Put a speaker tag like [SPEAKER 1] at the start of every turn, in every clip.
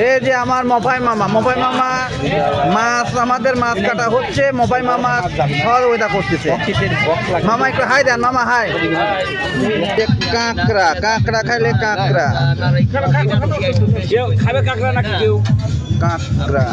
[SPEAKER 1] এই যে আমার মফাই মামা মাছ, আমাদের মাছ কাটা হচ্ছে। মফাই মামা সহযোগিতা করতেছে। মামা একটু হাই দেন, মামা হাই। কাঁকড়া খাইলে কাঁকড়া
[SPEAKER 2] খাবে কাঁকড়া নাকি কেউ?
[SPEAKER 1] কাঁকড়া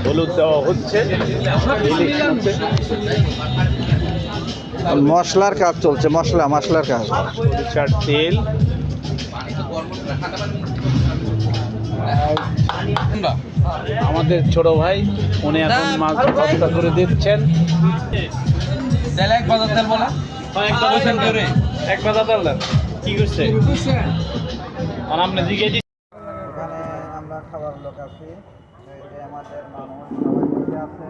[SPEAKER 2] হলুদ দেওয়া হচ্ছে,
[SPEAKER 1] মশলার কাজ চলছে। মশলার কাজ,
[SPEAKER 2] সরিষার তেল, আমাদের ছোট ভাই উনি এখন মাছ ভর্তা করে দিচ্ছেন। তেল এক বাজার তেল বলা এক বাজার তেল দেন কি করছে আর আপনি দিকে
[SPEAKER 1] এখানে আমরা খাবার লোক আছি। এই যে আমাদের মানুষ সবাই আছে।